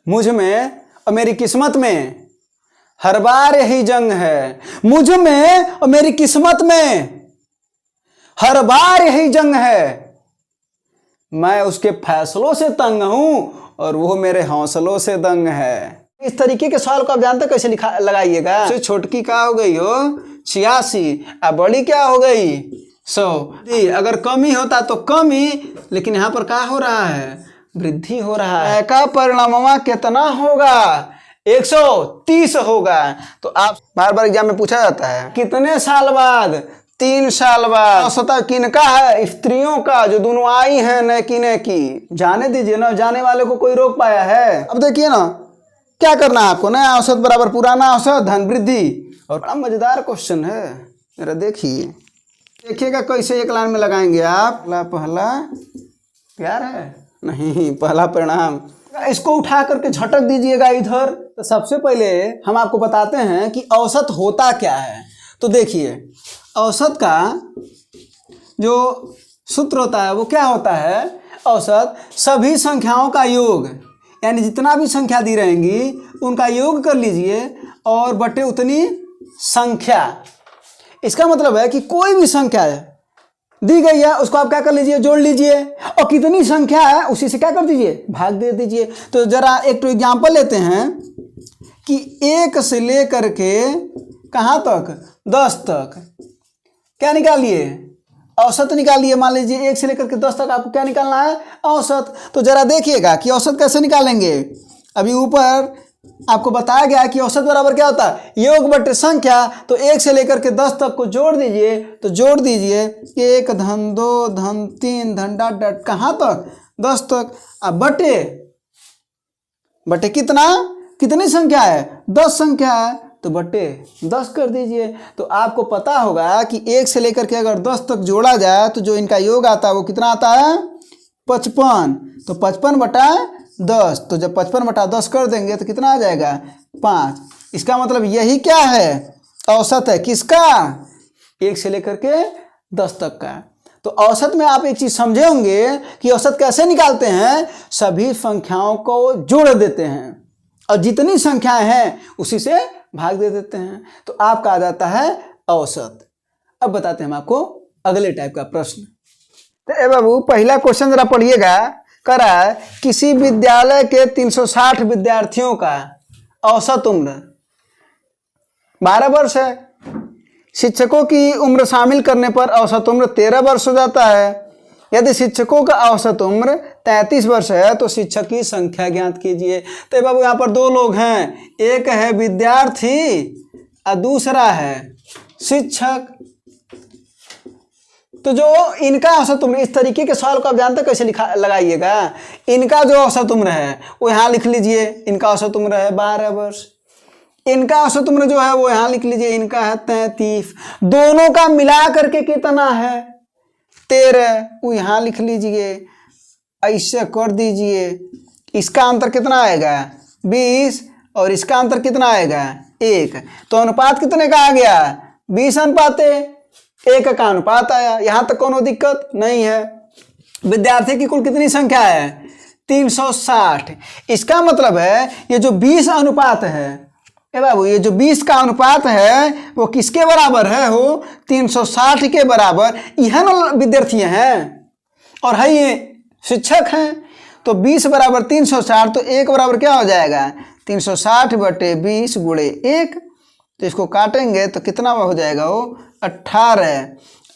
मुझ में और मेरी किस्मत में हर बार यही जंग है। मुझ में और मेरी किस्मत में हर बार यही जंग है। मैं उसके फैसलों से तंग हूं और वो मेरे हौसलों से दंग है। इस तरीके के सवाल को आप जानते कैसे लगाइएगा। छोटकी क्या हो गई हो 86, अब बड़ी क्या हो गई 100। अगर कमी होता तो कमी, लेकिन यहाँ पर क्या हो रहा है, वृद्धि हो रहा है। का परिणाम कितना होगा 130 होगा। तो आप बार बार एग्जाम में पूछा जाता है कितने साल बाद, 3 साल बाद। स्वतः किनका है, स्त्रियों का, जो दोनों आई हैं नैकी नैकी। जाने दीजिए ना, जाने वाले को कोई रोक पाया है। अब देखिए ना क्या करना है आपको, नया औसत बराबर पुराना औसत धन वृद्धि। और बड़ा मजेदार क्वेश्चन है मेरा, देखिएगा कैसे एक लाइन में लगाएंगे आप। पहला प्यार है नहीं, पहला परिणाम। इसको उठा करके झटक दीजिएगा इधर। तो सबसे पहले हम आपको बताते हैं कि औसत होता क्या है। तो देखिए औसत का जो सूत्र होता है वो क्या होता है, औसत सभी संख्याओं का योग, यानी जितना भी संख्या दी रहेंगी उनका योग कर लीजिए और बटे उतनी संख्या। इसका मतलब है कि कोई भी संख्या दी गई है उसको आप क्या कर लीजिए, जोड़ लीजिए, और कितनी संख्या है उसी से क्या कर दीजिए, भाग दे दीजिए। तो जरा एक तो एग्जाम्पल लेते हैं कि 1 से लेकर के कहाँ तक, 10 तक क्या निकालिए, औसत निकालिए। मान लीजिए 1 से लेकर के 10 तक आपको क्या निकालना है, औसत। तो जरा देखिएगा कि औसत कैसे निकालेंगे। अभी ऊपर आपको बताया गया है कि औसत बराबर क्या होता है, योग बटे संख्या। तो 1 से लेकर के 10 तक को जोड़ दीजिए। तो जोड़ दीजिए 1 धन 2 धन 3 धन डॉट डॉट कहाँ तक, 10 तक। अब बटे कितनी संख्या है, 10 संख्या है, तो बटे 10 कर दीजिए। तो आपको पता होगा कि 1 से लेकर के अगर 10 तक जोड़ा जाए तो जो इनका योग आता है वो कितना आता है, 55। तो 55 बटा 10। तो जब 55 बटा 10 कर देंगे तो कितना आ जाएगा, 5। इसका मतलब यही क्या है, औसत है। किसका, 1 से लेकर के 10 तक का। तो औसत में आप एक चीज समझे होंगे कि औसत कैसे निकालते हैं, सभी संख्याओं को जोड़ देते हैं और जितनी संख्याएं हैं उसी से भाग दे देते हैं। तो आपका आ जाता है औसत। अब बताते हैं हम आपको अगले टाइप का प्रश्न। तो बाबू पहला क्वेश्चन जरा पढ़िएगा। करा किसी विद्यालय के 360 विद्यार्थियों का औसत उम्र 12 वर्ष है। शिक्षकों की उम्र शामिल करने पर औसत उम्र 13 वर्ष हो जाता है। यदि शिक्षकों का औसत उम्र 33 वर्ष है तो शिक्षक की संख्या ज्ञात कीजिए। तो बाबू यहाँ पर 2 लोग हैं, एक है विद्यार्थी और दूसरा है शिक्षक। तो जो इनका औसत उम्र, इस तरीके के सवाल को आप जानते कैसे लगाइएगा। इनका जो औसत उम्र है वो यहाँ लिख लीजिए, इनका औसत उम्र है 12 वर्ष। इनका औसत उम्र जो है वो यहाँ लिख लीजिए, इनका है 33। दोनों का मिला करके कितना है, 13, वो यहाँ लिख लीजिए। ऐसे कर दीजिए, इसका अंतर कितना आएगा 20 और इसका अंतर कितना आएगा 1। तो अनुपात कितने का आ गया, 20 अनुपात 1 का अनुपात आया। यहाँ तक कोनो दिक्कत नहीं है। विद्यार्थी की कुल कितनी संख्या है 360। इसका मतलब है ये जो 20 अनुपात है, बाबू ये जो 20 का अनुपात है वो किसके बराबर है, हो 360 के बराबर। यह ना विद्यार्थी हैं और है ये शिक्षक हैं। तो 20 बराबर 360, तो 1 बराबर क्या हो जाएगा 360 बटे 20 गुणे 1। तो इसको काटेंगे तो कितना हो जाएगा, वो 18।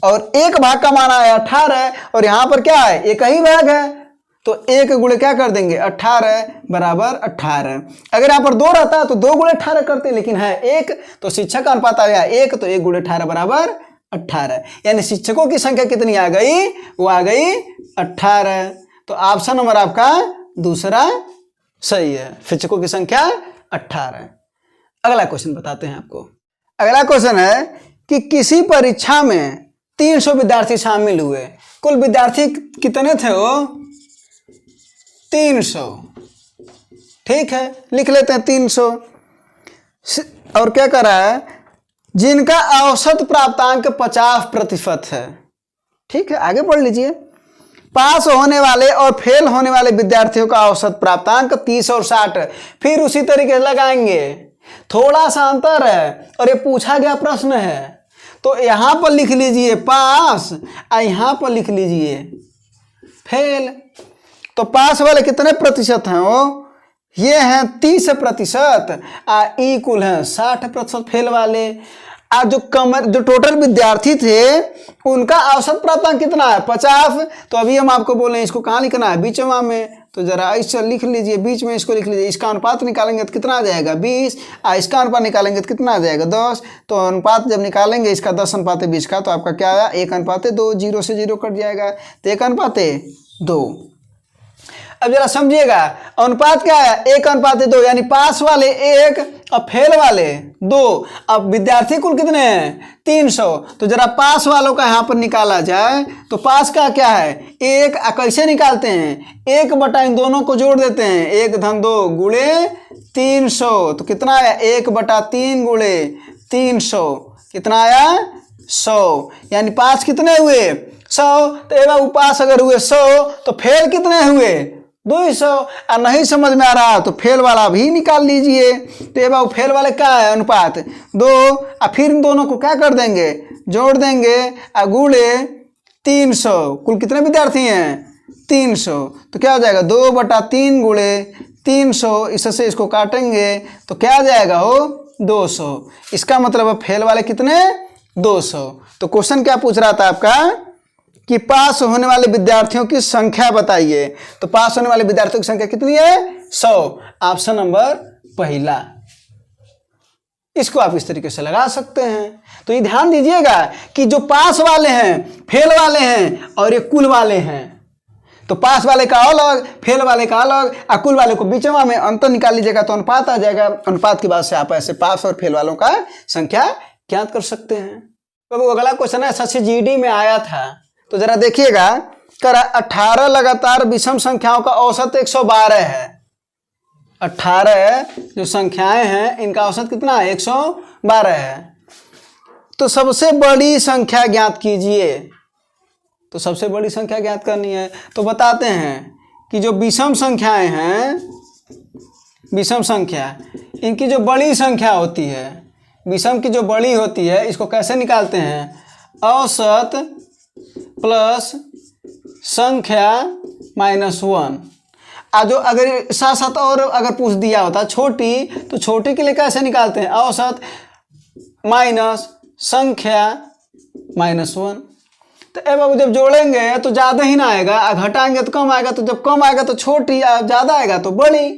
और 1 भाग का मान आया 18 और यहाँ पर क्या है, एक ही भाग है। तो 1 गुणे क्या कर देंगे 18 बराबर 18। अगर यहाँ पर 2 रहता तो 2 गुणे 18 करते, लेकिन है 1। तो शिक्षक का अनुपात आ गया 1, तो 1 गुणे 18 बराबर 18। यानी शिक्षकों की संख्या कितनी आ गई, वो आ गई 18। तो ऑप्शन नंबर आपका दूसरा सही है, शिक्षकों की संख्या 18। अगला क्वेश्चन बताते हैं आपको। अगला क्वेश्चन है कि किसी परीक्षा में 300 विद्यार्थी शामिल हुए। कुल विद्यार्थी कितने थे, वो 300। ठीक है, लिख लेते हैं 300। और क्या कर रहा है, जिनका औसत प्राप्तांक 50% है। ठीक है, आगे पढ़ लीजिए। पास होने वाले और फेल होने वाले विद्यार्थियों का औसत प्राप्तांक 30 और 60। फिर उसी तरीके से लगाएंगे, थोड़ा सा अंतर है और ये पूछा गया प्रश्न है। तो यहां पर लिख लीजिए पास और यहां पर लिख लीजिए फेल। तो पास वाले कितने प्रतिशत हैं? वो ये हैं 30% इक्वल है 60% फेल वाले। आज जो टोटल विद्यार्थी थे उनका औसत प्राप्तांक कितना है? 50। तो अभी हम आपको बोले हैं इसको कहाँ लिखना है? बीचवा में। तो जरा इससे लिख लीजिए, बीच में इसको लिख लीजिए। इसका अनुपात निकालेंगे तो कितना आ जाएगा? 20। इसका अनुपात निकालेंगे तो कितना आ जाएगा? 10। तो अनुपात जब निकालेंगे इसका 10:20 का, तो आपका क्या आया? 1:2। 0 से 0 कट जाएगा तो 1:2। अब जरा समझिएगा, अनुपात क्या है? 1:2, यानी पास वाले 1 और फेल वाले 2। अब विद्यार्थी कुल कितने हैं? 300। तो जरा पास वालों का यहाँ पर निकाला जाए तो पास का क्या है? 1। कैसे निकालते हैं? 1 इन दोनों को जोड़ देते हैं, 1-2 गुणे 300। तो कितना आया? 1/3 गुणे 300 कितना आया? 100। यानी पास कितने हुए? 100। तो एवं पास अगर हुए 100 तो फेल कितने हुए? 200। और नहीं समझ में आ रहा तो फेल वाला भी निकाल लीजिए। तो ये बाबू फेल वाले क्या है? अनुपात 2। और फिर इन दोनों को क्या कर देंगे? जोड़ देंगे और गुणे 300। कुल कितने विद्यार्थी हैं? 300। तो क्या हो जाएगा? 2/3 गुणे 300। इससे इसको काटेंगे तो क्या आ जाएगा? हो 200। इसका मतलब है फेल वाले कितने? 200। तो क्वेश्चन क्या पूछ रहा था आपका कि पास होने वाले विद्यार्थियों की संख्या बताइए। तो पास होने वाले विद्यार्थियों की संख्या कितनी है? 100। ऑप्शन नंबर पहला। इसको आप इस तरीके से लगा सकते हैं। तो ये ध्यान दीजिएगा कि जो पास वाले हैं, फेल वाले हैं और ये कुल वाले हैं। तो पास वाले का अलग, फेल वाले का अलग और कुल वाले को बीचवा में अंतर निकाल लीजिएगा तो अनुपात आ जाएगा। अनुपात के बाद से आप ऐसे पास और फेल वालों का संख्या ज्ञात कर सकते हैं। तो अगला क्वेश्चन है SSGD में आया था, तो जरा देखिएगा। 18 लगातार विषम संख्याओं का औसत 112 है। 18 जो संख्याएं हैं इनका औसत कितना है? 112 है। तो सबसे बड़ी संख्या ज्ञात कीजिए। तो सबसे बड़ी संख्या ज्ञात करनी है तो बताते हैं कि जो विषम संख्याएं हैं, विषम संख्या इनकी जो बड़ी संख्या होती है, विषम की जो बड़ी होती है, इसको कैसे निकालते हैं? औसत प्लस संख्या -1। जो अगर साथ साथ और अगर पूछ दिया होता छोटी, तो छोटी के लिए कैसे निकालते हैं? औसत माइनस संख्या -1। तो ए बाबू जब जोड़ेंगे तो ज़्यादा ही ना आएगा, घटाएंगे तो कम आएगा। तो जब कम आएगा तो छोटी, ज़्यादा आएगा तो बड़ी।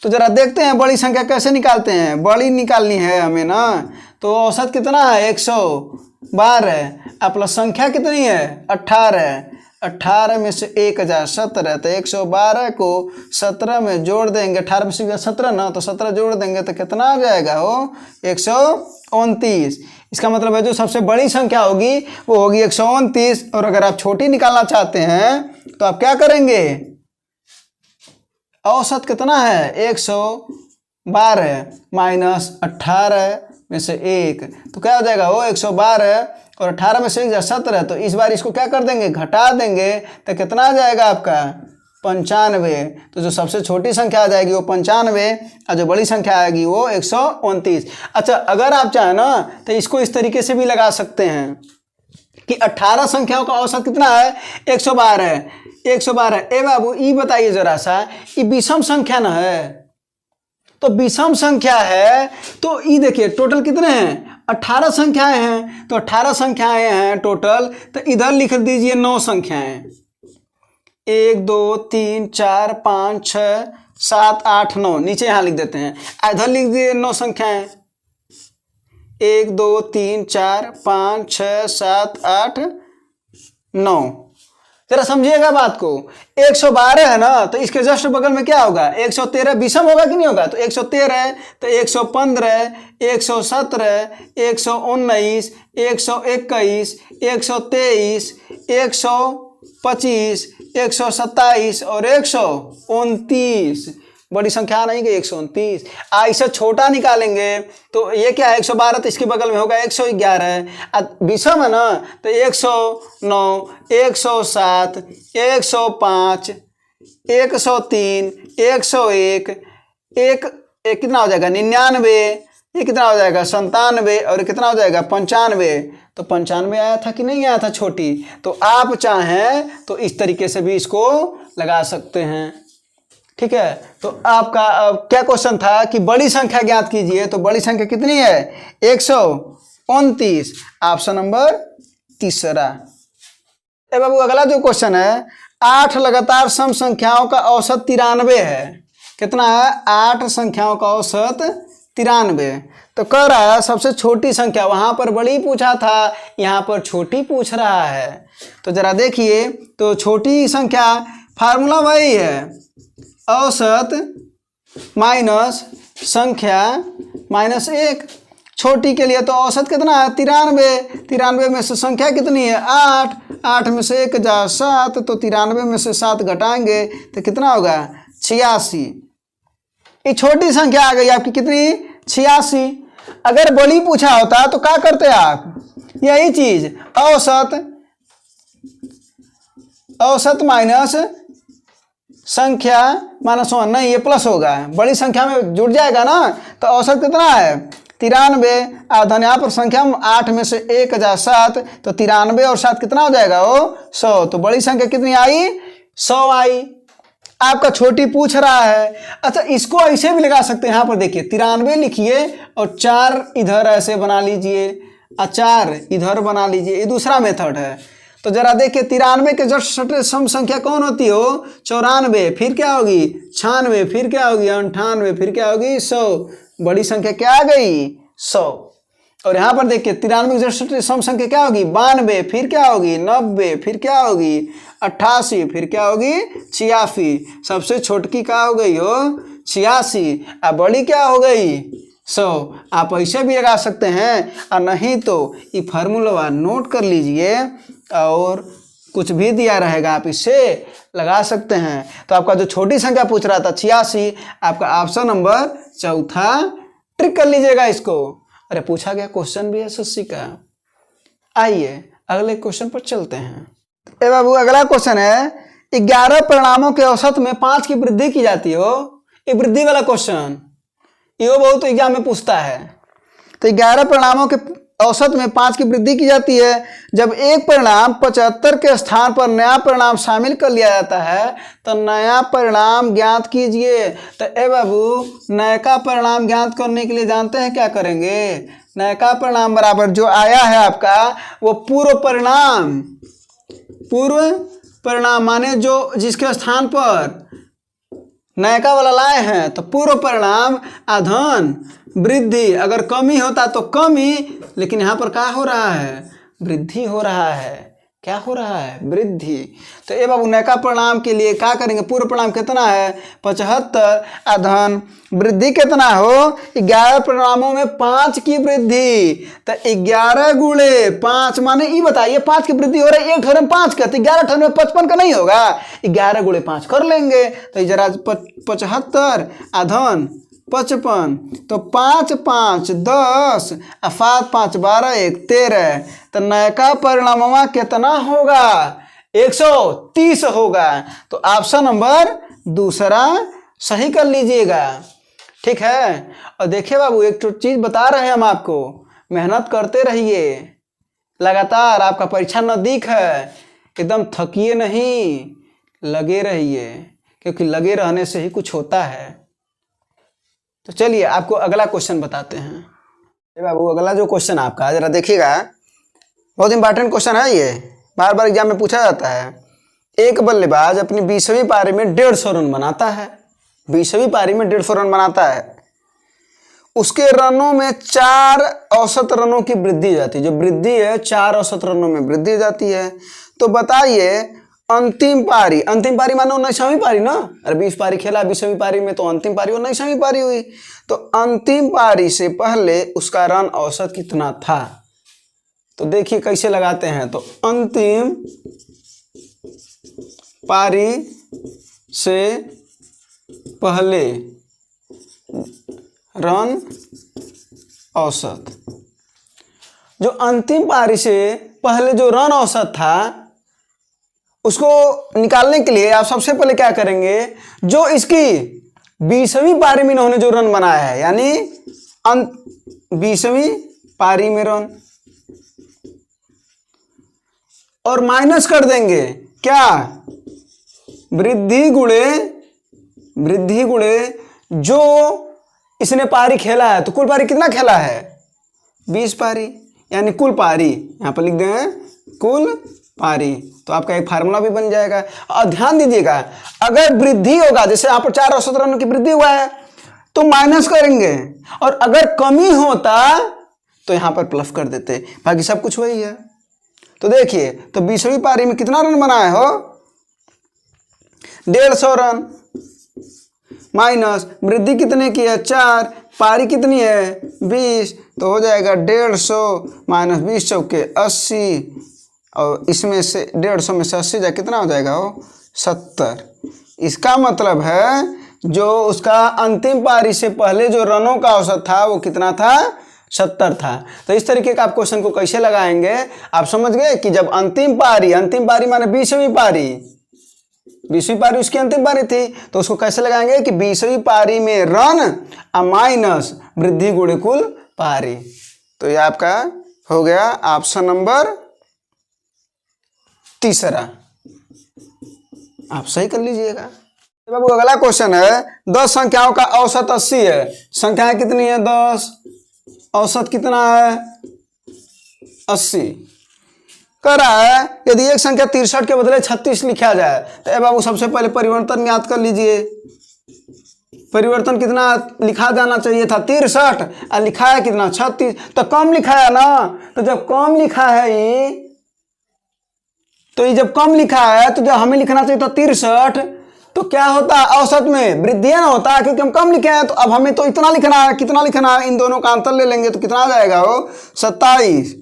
तो जरा देखते हैं बड़ी संख्या कैसे निकालते हैं। बड़ी निकालनी है हमें ना। तो औसत कितना है? 112। प्लस संख्या कितनी है? 18। 18 में से 1017। तो 112 को 17 में जोड़ देंगे। 18 में से 17 ना, तो 17 जोड़ देंगे तो कितना आ जाएगा? हो 129। इसका मतलब है जो सबसे बड़ी संख्या होगी वो होगी 129। और अगर आप छोटी निकालना चाहते हैं तो आप क्या करेंगे? औसत कितना है? 112 माइनस 18 में से 1, तो क्या हो जाएगा? वो 112 और 18 में से 17। तो इस बार इसको क्या कर देंगे? घटा देंगे तो कितना आ जाएगा आपका? 95। तो जो सबसे छोटी संख्या आ जाएगी वो 95 और जो बड़ी संख्या आएगी वो 129। अच्छा, अगर आप चाहें ना तो इसको इस तरीके से भी लगा सकते हैं कि 18 संख्याओं का औसत कितना है? 112। 112। ए बाबू ये बताइए जरा सा, ये विषम संख्या ना है? तो विषम संख्या है तो ये देखिए टोटल कितने हैं? 18 संख्याएं हैं। तो 18 संख्याएं हैं टोटल। तो इधर लिख दीजिए 9 संख्याएं। 1 2 3 4 5 6 7 8 9। नीचे यहाँ लिख देते हैं। इधर लिख दीजिए 9 संख्याएं। 1 2 3 4 5 6 7 8 9। जरा समझिएगा बात को। 112 है ना, तो इसके जस्ट बगल में क्या होगा? 113 विषम होगा कि नहीं होगा? तो 113, तो 115, 117, 119, 121, 123, 125, 127 और 129। बड़ी संख्या नहीं गई 129। इससे छोटा निकालेंगे तो ये क्या है 112, तो इसके बगल में होगा 111। विषम है ना, तो 109, 107, 105, 103, 101, एक कितना हो जाएगा 99, ये कितना हो जाएगा 97, और कितना हो जाएगा 95। तो 95 आया था कि नहीं आया था छोटी। तो आप चाहें तो इस तरीके से भी इसको लगा सकते हैं। ठीक है, तो आपका क्या क्वेश्चन था कि बड़ी संख्या ज्ञात कीजिए। तो बड़ी संख्या कितनी है 129, ऑप्शन नंबर तीसरा। ए बाबू अगला जो क्वेश्चन है, 8 लगातार सम संख्याओं का औसत 93 है। कितना है 8 संख्याओं का औसत 93। तो कह रहा है सबसे छोटी संख्या, वहां पर बड़ी पूछा था, यहाँ पर छोटी पूछ रहा है। तो जरा देखिए, तो छोटी संख्या फार्मूला वही है, औसत माइनस संख्या माइनस 1। छोटी के लिए तो औसत कितना है 93। 93 में से संख्या कितनी है 8, 8 में से 1 जा 7, तो 93 में से 7 घटाएंगे तो कितना होगा 86। ये छोटी संख्या आ गई आपकी कितनी 86। अगर बड़ी पूछा होता तो क्या करते आप, यही चीज औसत माइनस संख्या माइनस 1, नहीं ये प्लस होगा, बड़ी संख्या में जुड़ जाएगा ना। तो औसत कितना है 93, आधन यहाँ पर संख्या 8 में से 1 जा 7, तो 93 और 7 कितना हो जाएगा वो 100। तो बड़ी संख्या कितनी आई 100 आई। आपका छोटी पूछ रहा है। अच्छा इसको ऐसे भी लगा सकते हैं, यहाँ पर देखिए 93 लिखिए और 4 इधर ऐसे बना लीजिए, 4 इधर बना लीजिए, ये दूसरा मेथड है। तो जरा देखिए 93 के जस्ट सम संख्या कौन होती हो 94, फिर क्या होगी 96, फिर क्या होगी 98, फिर क्या होगी 100। बड़ी संख्या क्या आ गई 100। और यहाँ पर देखिए 93 की जस्ट सम संख्या क्या होगी 92, फिर क्या होगी 90, फिर क्या होगी 88, फिर क्या होगी 86। सबसे छोटकी क्या हो गई हो 86, अब बड़ी क्या हो गई 100। आप ऐसे भी लगा सकते हैं, और नहीं तो ये फार्मूला नोट कर लीजिए और कुछ भी दिया रहेगा आप इससे लगा सकते हैं। तो आपका जो छोटी संख्या पूछ रहा था 86, आपका ऑप्शन नंबर चौथा ट्रिक कर लीजिएगा इसको। अरे पूछा गया क्वेश्चन भी है एसएससी का। आइए अगले क्वेश्चन पर चलते हैं। ए बाबू अगला क्वेश्चन है, 11 परिणामों के औसत में 5 की वृद्धि की जाती हो। ये वृद्धि वाला क्वेश्चन ये बहुत एग्जाम में पूछता है। तो 11 परिणामों के औसत में 5 की वृद्धि की जाती है। जब एक परिणाम 75 के स्थान पर नया परिणाम शामिल कर लिया जाता है तो नया परिणाम ज्ञात कीजिए। तो ए बाबू नया परिणाम ज्ञात करने के लिए जानते हैं क्या करेंगे, नया परिणाम बराबर जो आया है आपका वो पूर्व परिणाम माने जो जिसके स्थान पर नयका वाला लाए हैं, तो पूर्व परिणाम आधन वृद्धि। अगर कमी होता तो कमी, लेकिन यहाँ पर क्या हो रहा है वृद्धि हो रहा है। क्या हो रहा है वृद्धि। तो ये बाबू नयका परिणाम के लिए क्या करेंगे, पूर्व परिणाम कितना है 75, आधन वृद्धि कितना हो 11 परिणामों में 5 की वृद्धि। तो 11 गुणे 5 माने ये बताइए 5 की वृद्धि हो रही है, 1 ठोर में 5 का, तो 11 ठोर में 55 का नहीं होगा, 11 गुणे 5 कर लेंगे। तो जरा 75 आधन 55, तो 5 5 10, 7 5 12 1 13। तो नयका परिणामवा कितना होगा 130 होगा। तो ऑप्शन नंबर दूसरा सही कर लीजिएगा। ठीक है। और देखिए बाबू एक चीज बता रहे हैं हम आपको, मेहनत करते रहिए लगातार, आपका परीक्षा नजदीक है, एकदम थकिए नहीं, लगे रहिए, क्योंकि लगे रहने से ही कुछ होता है। तो चलिए आपको अगला क्वेश्चन बताते हैं। बाबू अगला जो क्वेश्चन आपका जरा देखिएगा, बहुत इंपॉर्टेंट क्वेश्चन है ये, बार बार एग्जाम में पूछा जाता है। एक बल्लेबाज अपनी 20वीं पारी में 150 रन बनाता है, 20वीं पारी में 150 रन बनाता है, उसके रनों में 4 औसत रनों की वृद्धि हो जाती है। जो वृद्धि है 4 औसत रनों में वृद्धि हो जाती है। तो बताइए अंतिम पारी मानो 19वीं पारी ना, अरे 20 पारी खेला 20वीं पारी में, तो अंतिम पारी 19वीं पारी हुई। तो अंतिम पारी से पहले उसका रन औसत कितना था। तो देखिए कैसे लगाते हैं। तो अंतिम पारी से पहले रन औसत, जो अंतिम पारी से पहले जो रन औसत था उसको निकालने के लिए आप सबसे पहले क्या करेंगे, जो इसकी 20वीं पारी में इन्होंने जो रन बनाया है, यानी 20वीं पारी में रन, और माइनस कर देंगे क्या, वृद्धि गुणे जो इसने पारी खेला है। तो कुल पारी कितना खेला है, 20 पारी, यानी कुल पारी यहां पर लिख देंगे कुल पारी। तो आपका एक फार्मूला भी बन जाएगा। और ध्यान दीजिएगा, अगर वृद्धि होगा, जैसे यहाँ पर 4 औसत रन की वृद्धि हुआ है तो माइनस करेंगे, और अगर कमी होता तो यहां पर प्लस कर देते, बाकी सब कुछ वही है। तो देखिए, तो 20वीं पारी में कितना रन बनाए हो, 150 रन, माइनस वृद्धि कितने की है 4, पारी कितनी है 20, तो हो जाएगा 150 माइनस 20 चौके 80, और इसमें से 150 में से 80 जाए कितना हो जाएगा वो 70। इसका मतलब है जो उसका अंतिम पारी से पहले जो रनों का औसत था वो कितना था, 70 था। तो इस तरीके का आप क्वेश्चन को कैसे लगाएंगे, आप समझ गए कि जब अंतिम पारी माने 20वीं पारी उसकी अंतिम पारी थी, तो उसको कैसे लगाएंगे कि 20वीं पारी में रन माइनस वृद्धि गुणे कुल पारी। तो ये आपका हो गया ऑप्शन नंबर 3। आप सही कर लीजिएगा। बाबू अगला क्वेश्चन है, 10 संख्याओं का औसत 80 है। संख्याएं कितनी है 10, औसत कितना है 80। कह रहा है यदि एक संख्या 63 के बदले 36 लिखा जाए, तो बाबू सबसे पहले परिवर्तन ज्ञात कर लीजिए। परिवर्तन कितना लिखा जाना चाहिए था 63, और लिखा है कितना 36, तो कम लिखा है ना। तो जब कम लिखा है ये जब कम लिखा है तो जब हमें लिखना चाहिए था 63, तो क्या होता है औसत में वृद्धि ना होता है, क्योंकि हम कम लिखे हैं। तो अब हमें तो इतना लिखना है, कितना लिखना है, इन दोनों का अंतर ले लेंगे तो कितना आ जाएगा वो 27।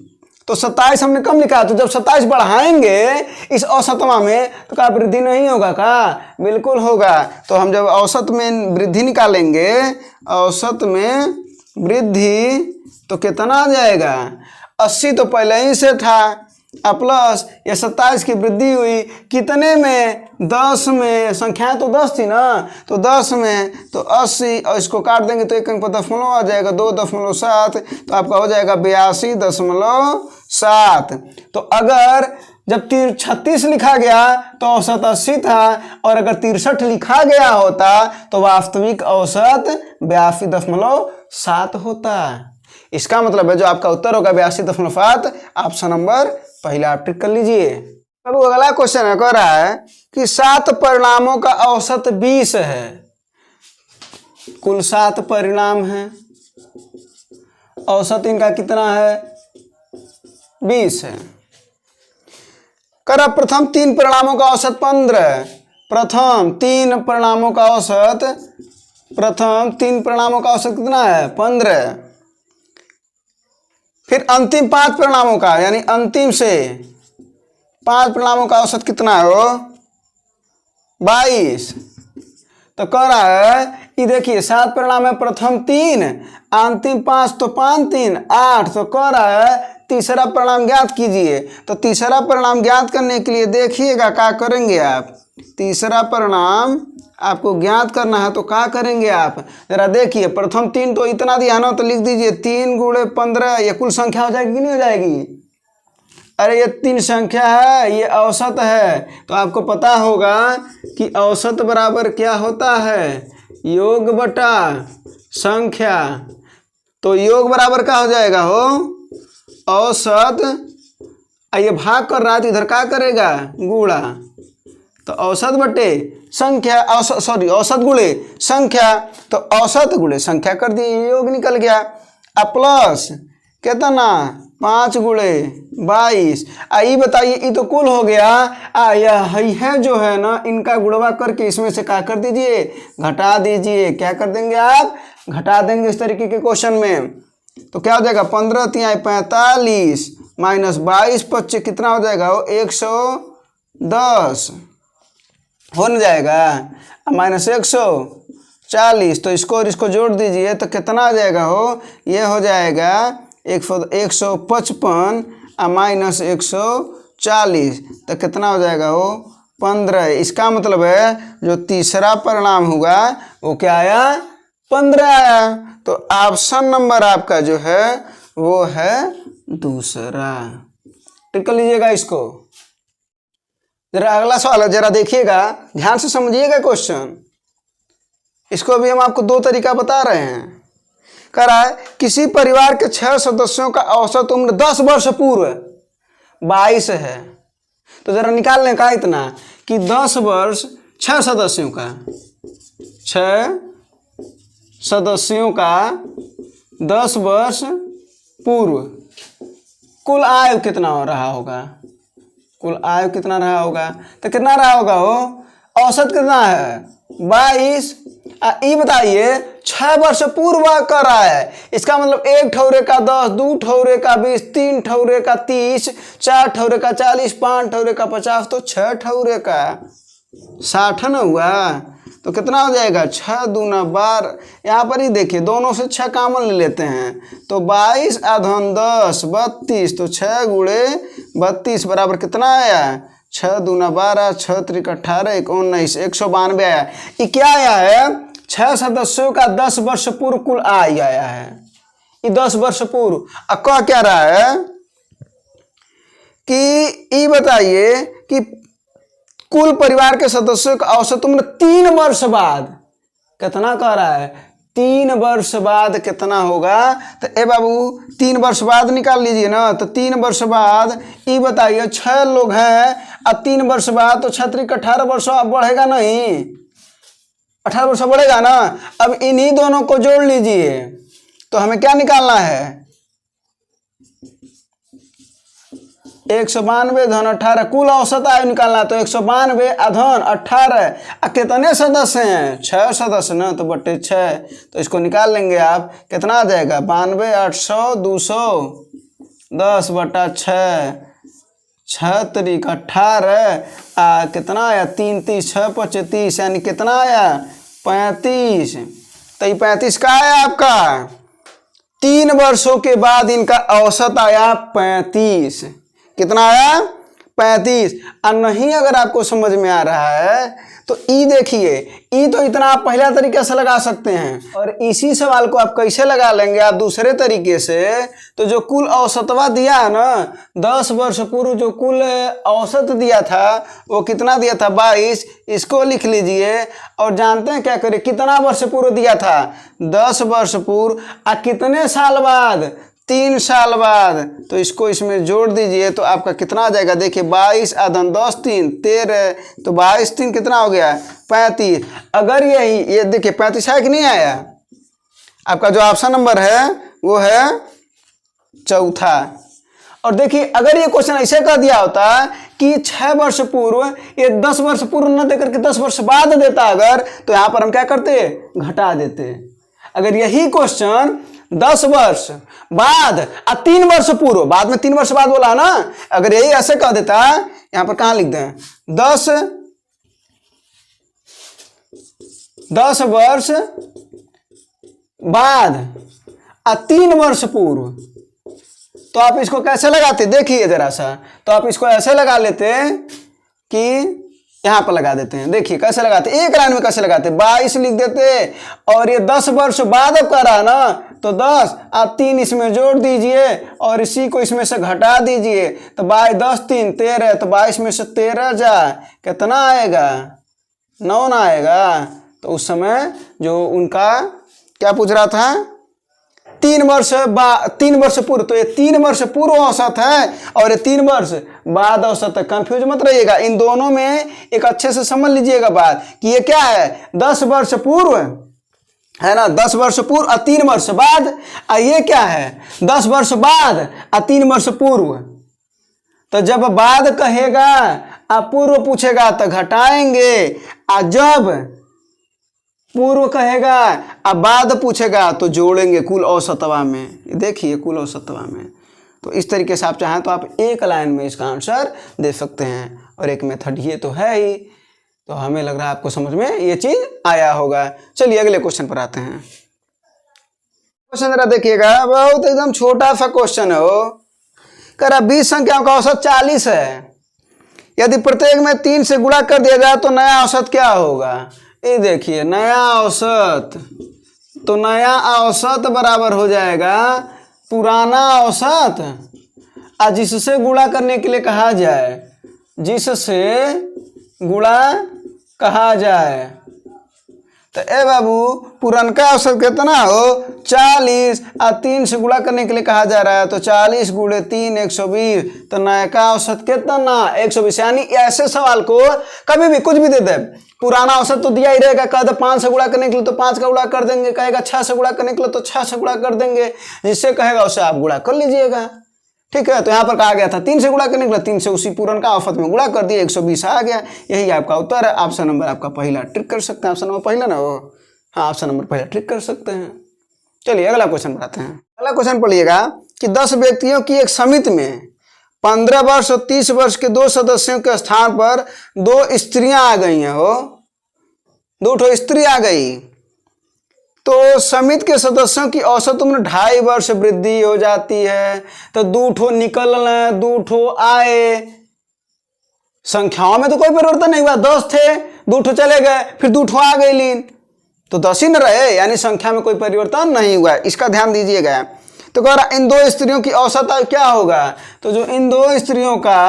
तो 27 हमने कम लिखा है, तो जब 27 बढ़ाएंगे इस औसतमा में तो क्या वृद्धि नहीं होगा का, बिल्कुल होगा। तो हम जब औसत में वृद्धि निकालेंगे, औसत में वृद्धि तो कितना आ जाएगा 80 तो पहले ही से था, प्लस ये 27 की वृद्धि हुई कितने में 10 में, संख्याएं तो 10 थी ना, तो 10 में तो 80, और इसको काट देंगे तो एक अंक पर दशमलव आ जाएगा 2.7, तो आपका हो जाएगा 82.7। तो अगर जब 36 लिखा गया तो औसत 80 था, और अगर 63 लिखा गया होता तो वास्तविक औसत 82.7 होता। इसका मतलब है जो आपका उत्तर होगा 82.7, ऑप्शन नंबर पहला आप टिक कर लीजिए। अब अगला क्वेश्चन है, कह रहा है कि 7 परिणामों का औसत 20 है। कुल 7 परिणाम है, औसत इनका कितना है 20 है। कर प्रथम 3 परिणामों का औसत 15, प्रथम 3 परिणामों का औसत कितना है 15। फिर अंतिम 5 परिणामों का, यानी अंतिम से 5 परिणामों का औसत कितना है वो 22। तो कह रहा है ये देखिए 7 परिणाम है, प्रथम 3 अंतिम 5, तो 5 3 8। तो कह रहा है तीसरा परिणाम ज्ञात कीजिए। तो तीसरा परिणाम ज्ञात करने के लिए देखिएगा क्या करेंगे आप, तीसरा परिणाम आपको ज्ञात करना है तो क्या करेंगे आप, जरा देखिए। प्रथम 3 तो इतना दिया ना, तो लिख दीजिए 3 गुणे 15, ये कुल संख्या हो जाएगी कि नहीं हो जाएगी। अरे ये 3 संख्या है, ये औसत है। तो आपको पता होगा कि औसत बराबर क्या होता है, योग बटा संख्या। तो योग बराबर क्या हो जाएगा हो औसत, ये भाग कर रहा है तो इधर क्या करेगा गुणा। तो औसत बटे संख्या, औसत गुणे संख्या, तो औसत गुणे संख्या कर दिए, योग निकल गया। अब प्लस कितना 5 गुणे 22। ये बताइए ये तो कुल हो गया, यह है जो है ना, इनका गुणवा करके इसमें से क्या कर दीजिए घटा दीजिए। क्या कर देंगे आप, घटा देंगे इस तरीके के क्वेश्चन में। तो क्या हो जाएगा 15 तिहाई 45 माइनस 22 25 कितना हो जाएगा वो 110 हो न जाएगा, माइनस 100 40। तो इसको और इसको जोड़ दीजिए तो कितना आ जाएगा हो, ये हो जाएगा 155 माइनस 140 तो कितना हो जाएगा हो 15। इसका मतलब है जो तीसरा परिणाम हुआ वो क्या आया, 15 आया। तो ऑप्शन नंबर आपका जो है वो है दूसरा। टिक कर लीजिएगा इसको। जरा अगला सवाल है, जरा देखिएगा, ध्यान से समझिएगा क्वेश्चन। इसको भी हम आपको दो तरीका बता रहे हैं। कह रहा है किसी परिवार के 6 सदस्यों का औसत उम्र 10 वर्ष पूर्व 22 है। तो जरा निकाल लें का इतना कि 10 वर्ष 6 सदस्यों का 10 वर्ष पूर्व कुल आयु कितना हो रहा होगा, कुल आयु कितना रहा होगा, तो कितना रहा होगा हो, औसत कितना है 22। ये बताइए 6 वर्ष पूर्व कर रहा है, इसका मतलब 1 ठौरे का 10, 2 ठौरे का 20, 3 ठौरे का 30, 4 ठौरे का 40, 5 ठौरे का 50, तो 6 ठौरे का 60 न हुआ। तो कितना हो जाएगा 6 दूना 12। यहाँ पर ही देखिए दोनों से 6 कॉमन ले लेते हैं तो 22 आधन 10 32, तो 6 गुणे 32 बराबर कितना आया, 6 दूना 12, 6 त्रिक 18, 1 19, 192 आया। ये क्या आया है, 6 सदस्यों का 10 वर्ष पूर्व कुल आय आया है। ये 10 वर्ष पूर्व। अब क्या रहा है कि ये बताइए कि कुल परिवार के सदस्यों का औसत उम्र 3 वर्ष बाद कितना कह रहा है, 3 वर्ष बाद कितना होगा। तो ए बाबू 3 वर्ष बाद निकाल लीजिए ना। तो 3 वर्ष बाद ये बताइए 6 लोग हैं और 3 वर्ष बाद तो 6 त्रिक 18 वर्ष बढ़ेगा नहीं, 18 वर्ष बढ़ेगा ना। अब इन्हीं दोनों को जोड़ लीजिए तो हमें क्या निकालना है, 192 धन 18 कुल औसत आयु निकालना। तो 192 अधन 18 कितने सदस्य हैं, 6 सदस्य ना, तो बटे 6। तो इसको निकाल लेंगे आप, कितना आ जाएगा 92 800 210 बटा 6, 6 त्रिक 18 कितना आया 3 30 6 25 यानी कितना आया 35। तो ये 35 का आया आपका, 3 वर्षों के बाद इनका औसत आया 35। कितना आया 35। और नहीं अगर आपको समझ में आ रहा है तो ई देखिए, ई तो इतना आप पहला तरीके से लगा सकते हैं और इसी सवाल को आप कैसे लगा लेंगे आप दूसरे तरीके से। तो जो कुल औसतवा दिया है ना 10 वर्ष पूर्व जो कुल औसत दिया था वो कितना दिया था 22, इसको लिख लीजिए और जानते हैं क्या करें, कितना वर्ष पूर्व दिया था 10 वर्ष पूर्व और कितने साल बाद 3 साल बाद। तो इसको इसमें जोड़ दीजिए तो आपका कितना आ जाएगा, देखिए 22 आधन 10 3 13, तो 22 3 कितना हो गया 35। अगर यही ये देखिए 35 है कि नहीं आया, आपका जो ऑप्शन नंबर है वो है चौथा। और देखिए अगर ये क्वेश्चन ऐसे कर दिया होता कि 6 वर्ष पूर्व, ये 10 वर्ष पूर्व न देकर के 10 वर्ष बाद देता अगर, तो यहाँ पर हम क्या करते घटा देते। अगर यही क्वेश्चन 10 वर्ष बाद और 3 वर्ष पूर्व, बाद में 3 वर्ष बाद बोला ना, अगर यही ऐसे कह देता, यहां पर कहां लिख दें 10 वर्ष बाद और 3 वर्ष पूर्व, तो आप इसको कैसे लगाते देखिए जरा सा। तो आप इसको ऐसे लगा लेते कि यहाँ पर लगा देते हैं, देखिए कैसे लगाते, एक लाइन में कैसे लगाते, 22 लिख देते और ये 10 वर्ष बाद अब करा ना, तो 10 आप 3 इसमें जोड़ दीजिए और इसी को इसमें से घटा दीजिए। तो 22 10 3 13, तो 22 में से 13 जाए कितना आएगा 9 ना आएगा। तो उस समय जो उनका क्या पूछ रहा था 3 वर्ष पूर्व, तो ये 3 वर्ष पूर्व औसत है और ये 3 वर्ष बाद औसत है। कंफ्यूज मत रहिएगा, इन दोनों में एक अच्छे से समझ लीजिएगा बात कि ये क्या है 10 वर्ष पूर्व है ना, 10 वर्ष पूर्व और 3 वर्ष बाद, और ये क्या है 10 वर्ष बाद और 3 वर्ष पूर्व। तो जब बाद कहेगा और पूर्व पूछेगा तो घटाएंगे, और जब पूर्व कहेगा अब बाद पूछेगा तो जोड़ेंगे कुल औसतवा में। देखिए कुल औसतवा में। तो इस तरीके से आप चाहें तो आप एक लाइन में इसका आंसर दे सकते हैं और एक मेथड ये तो है ही। तो हमें लग रहा है आपको समझ में ये चीज आया होगा। चलिए अगले क्वेश्चन पर आते हैं। क्वेश्चन जरा देखिएगा, बहुत एकदम छोटा सा क्वेश्चन है वो। कह रहा 20 संख्याओं का औसत 40 है, यदि प्रत्येक में 3 से गुणा कर दिया जाए तो नया औसत क्या होगा। ये देखिए नया औसत, तो नया औसत बराबर हो जाएगा पुराना औसत, और जिससे गुणा करने के लिए कहा जाए, जिससे गुणा कहा जाए। तो ए बाबू पुरनका औसत कितना हो 40, और 3 से गुणा करने के लिए कहा जा रहा है, तो 40 गुणे 3 120, तो नया औसत कितना 120। यानी ऐसे सवाल को कभी भी कुछ भी दे दे, पुराना औसत तो दिया ही रहेगा, कह दे 5 से गुणा करने के लिए तो 5 का गुणा कर देंगे, कहेगा 6 से गुणा करने के लिए तो 6 से गुणा कर देंगे, जिससे कहेगा उसे आप गुणा कर लीजिएगा। ठीक है, तो यहाँ पर कहा गया था 3 से गुणा करने के लिए, 3 से उसी पूरनका औसत में गुणा कर दिए, 120 आ गया। यही आपका उत्तर है। ऑप्शन नंबर आपका पहला ट्रिक कर सकते हैं, ऑप्शन नंबर पहला ना वो, हाँ ऑप्शन नंबर पहला ट्रिक कर सकते हैं। चलिए अगला क्वेश्चन बनाते हैं। अगला क्वेश्चन पढ़िएगा कि 10 व्यक्तियों की एक समिति में 15 वर्ष और 30 वर्ष के 2 सदस्यों के स्थान पर 2 स्त्रियां आ गई हैं, हो 2 स्त्री आ गई, तो समिति के सदस्यों की औसत उम्र 2.5 वर्ष वृद्धि हो जाती है। तो 2 निकल रहे, 2 आए, संख्याओं में तो कोई परिवर्तन नहीं हुआ, 10 थे, 2 चले गए, फिर 2 आ गई लीन, तो 10 ही न रहे, यानी संख्या में कोई परिवर्तन नहीं हुआ। इसका ध्यान दीजिएगा। तो कह रहा इन 2 स्त्रियों की औसत आय क्या होगा। तो जो इन 2 स्त्रियों का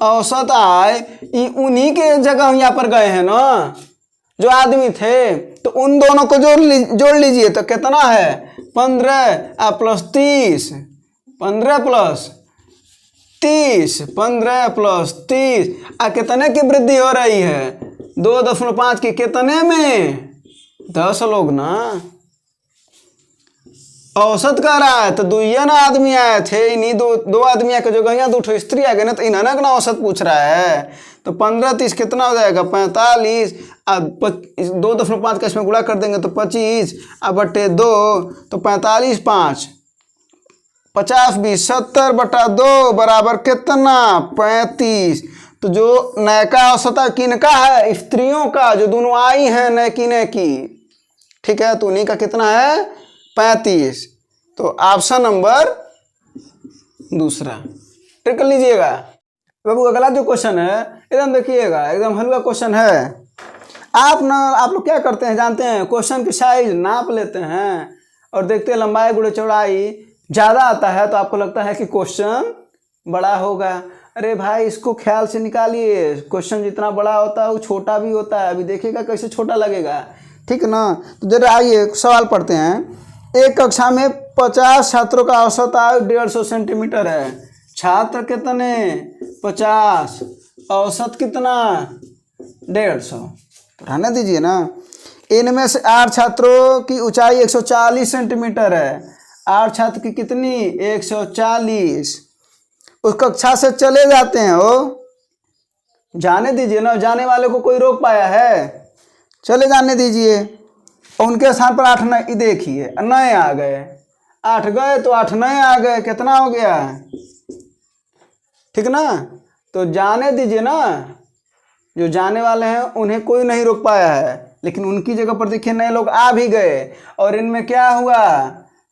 औसत आय, उन्हीं के जगह यहाँ पर गए हैं ना जो आदमी थे, तो उन दोनों को जोड़ लीजिए, तो कितना है 15 प्लस 30, 15 प्लस 30, 15 प्लस 30, कितने की वृद्धि हो रही है 2.5 की, कितने में 10 लोग ना। औसत कह रहा है तो 2 ना आदमी आए थे, इन्हीं दो आदमी के जगह यहाँ 2 स्त्री आ गए ना, तो इन्होंने ना औसत पूछ रहा है। तो 15 30 कितना हो जाएगा 45, अब 2.5 का इसमें गुणा कर देंगे तो 25, अब बटे 2, तो 45 5 50 20 70/2 बराबर कितना 35। तो जो नयका औसत किनका है, स्त्रियों का, जो दोनों आई हैं नयकी की, ठीक है, तो उन्हीं का कितना है 35। तो ऑप्शन नंबर दूसरा ट्रिक कर लीजिएगा। बाबू अगला जो क्वेश्चन है एकदम देखिएगा, एकदम हल्का क्वेश्चन है। आप लोग क्या करते हैं जानते हैं, क्वेश्चन की साइज नाप लेते हैं और देखते हैं लंबाई गुणे चौड़ाई ज़्यादा आता है तो आपको लगता है कि क्वेश्चन बड़ा होगा। अरे भाई इसको ख्याल से निकालिए, क्वेश्चन जितना बड़ा होता है वो छोटा भी होता है। अभी देखिएगा कैसे छोटा लगेगा, ठीक है ना। तो जरा आइए सवाल पढ़ते हैं। एक कक्षा में 50 छात्रों का औसत आयु 150 सेंटीमीटर है। छात्र कितने 50, औसत कितना 150, रहने दीजिए ना। इनमें से 8 छात्रों की ऊंचाई 140 सेंटीमीटर है। 8 छात्र की कितनी 140। उस कक्षा से चले जाते हैं, वो जाने दीजिए ना, जाने वाले को कोई रोक पाया है, चले जाने दीजिए। और उनके स्थान पर 8 नए, देखिए नए आ गए, 8 गए तो 8 नए आ गए, कितना हो गया, ठीक ना। तो जाने दीजिए ना, जो जाने वाले हैं उन्हें कोई नहीं रोक पाया है, लेकिन उनकी जगह पर देखिए नए लोग आ भी गए। और इनमें क्या हुआ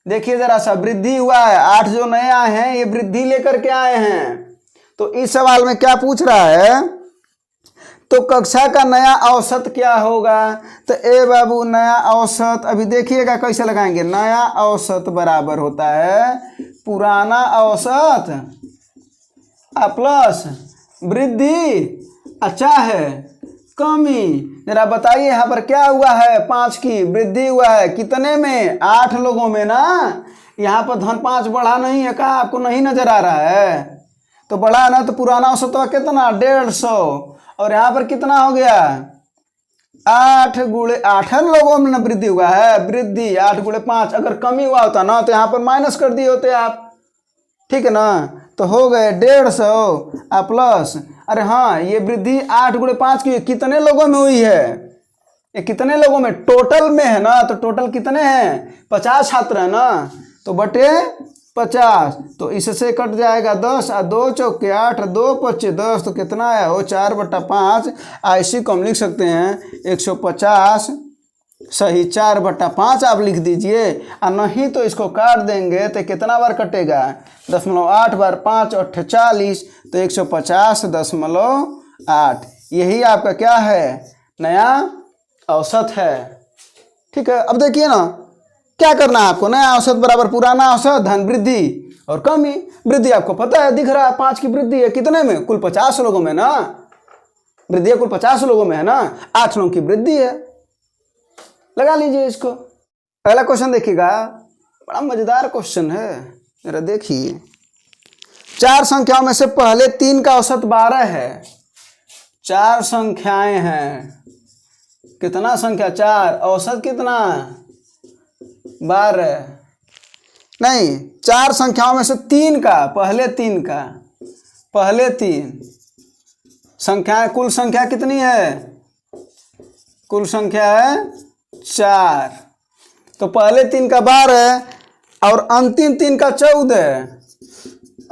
देखिए जरा सा, वृद्धि हुआ है। 8 जो नए आए हैं ये वृद्धि लेकर के आए हैं। तो इस सवाल में क्या पूछ रहा है, तो कक्षा का नया औसत क्या होगा। तो ए बाबू नया औसत अभी देखिएगा कैसे लगाएंगे। नया औसत बराबर होता है पुराना औसत प्लस वृद्धि अच्छा है कमी। जरा बताइए यहाँ पर क्या हुआ है, 5 की वृद्धि हुआ है, कितने में 8 लोगों में ना। यहाँ पर धन 5 बढ़ा नहीं है, कहा आपको नहीं नजर आ रहा है, तो बढ़ा ना। तो पुराना औसत तो कितना 150, और यहाँ पर कितना हो गया 8 गुणे 8 लोगों में ना वृद्धि हुआ है, वृद्धि 8 गुणे 5। अगर कमी हुआ होता ना तो यहाँ पर माइनस कर दिए होते आप, ठीक है ना। तो हो गए 150 प्लस, अरे हाँ ये वृद्धि 8 गुणे 5 की कितने लोगों में हुई है, ये कितने लोगों में टोटल में है ना। तो टोटल कितने हैं 50 छात्र है ना, तो बटे 50, तो इससे कट जाएगा 10 और 2 चौके 8 और 2 पच्चे 10, तो कितना आया हो 4/5। ऐसी को हम लिख सकते हैं 150 सही 4/5 आप लिख दीजिए, और नहीं तो इसको काट देंगे तो कितना बार कटेगा 0.8 बार 5 8 40, तो 150.8। यही आपका क्या है, नया औसत है। ठीक है, अब देखिए ना क्या करना है आपको, नया औसत बराबर पुराना औसत धन वृद्धि और कमी। वृद्धि आपको पता है, दिख रहा है 5 की वृद्धि है कितने में, कुल 50 लोगों में ना, वृद्धि है कुल 50 लोगों में है ना, 8 लोगों की वृद्धि है। लगा लीजिए इसको। पहला क्वेश्चन देखिएगा, बड़ा मजेदार क्वेश्चन है, जरा देखिए। 4 संख्याओं में से पहले 3 का औसत 12 है। 4 संख्याएं हैं, कितना संख्या 4, औसत कितना 12, नहीं 4 संख्याओं में से 3 का, पहले 3 संख्याएं, कुल संख्या कितनी है, कुल संख्या है 4, तो पहले 3 का 12 और अंतिम 3 का 14,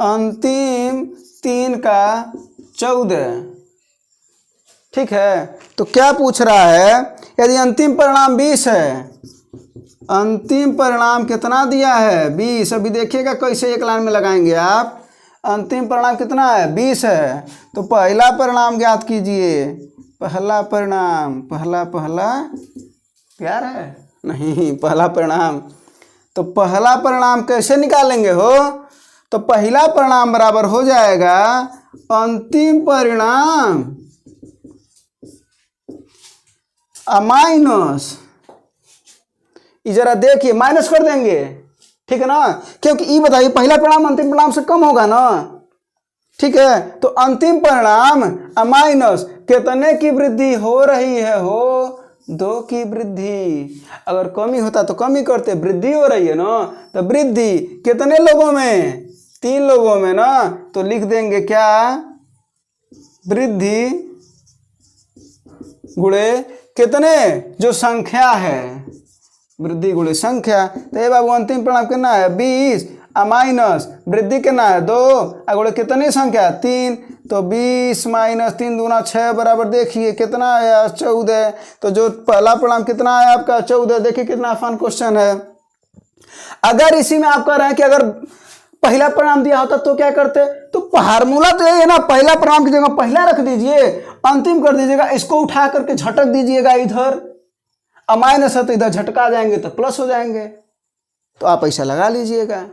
अंतिम 3 का 14। ठीक है, तो क्या पूछ रहा है, यदि अंतिम परिणाम 20 है, अंतिम परिणाम कितना दिया है 20, अभी देखिएगा कैसे एक लाइन में लगाएंगे आप। अंतिम परिणाम कितना है 20 है, तो पहला परिणाम ज्ञात कीजिए। पहला परिणाम, पहला प्यार है नहीं, पहला परिणाम, तो पहला परिणाम कैसे निकालेंगे हो, तो पहला परिणाम बराबर हो जाएगा अंतिम परिणाम माइनस, जरा देखिए माइनस कर देंगे, ठीक है ना, क्योंकि ये बताइए पहला परिणाम अंतिम परिणाम से कम होगा ना। ठीक है, तो अंतिम परिणाम माइनस कितने की वृद्धि हो रही है, हो 2 की वृद्धि। अगर कमी होता तो कमी करते, वृद्धि हो रही है ना, तो वृद्धि कितने लोगों में, 3 लोगों में ना, तो लिख देंगे क्या, वृद्धि गुणे कितने, जो संख्या है, वृद्धि गुणे संख्या। तो ये बाबू अंतिम परिणाम कितना है 20 माइनस वृद्धि कितना है 2 गुणे कितनी संख्या 3, तो 20 माइनस 3 दूना 6 बराबर देखिए कितना आया 14। तो जो पहला परिणाम कितना आया आपका 14। देखिए कितना आसान क्वेश्चन है। अगर इसी में आप कह रहे हैं कि अगर पहला परिणाम दिया होता तो क्या करते, तो फार्मूला तो यही है ना, पहला परिणाम की जगह पहला रख दीजिए, अंतिम कर दीजिएगा, इसको उठा करके झटक दीजिएगा इधर, माइनस है तो इधर झटका जाएंगे तो प्लस हो जाएंगे, तो आप ऐसा लगा लीजिएगा।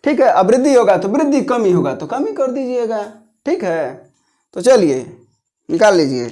ठीक है, अब वृद्धि होगा तो वृद्धि, कमी होगा तो कमी कर दीजिएगा। ठीक है, तो चलिए निकाल लीजिए।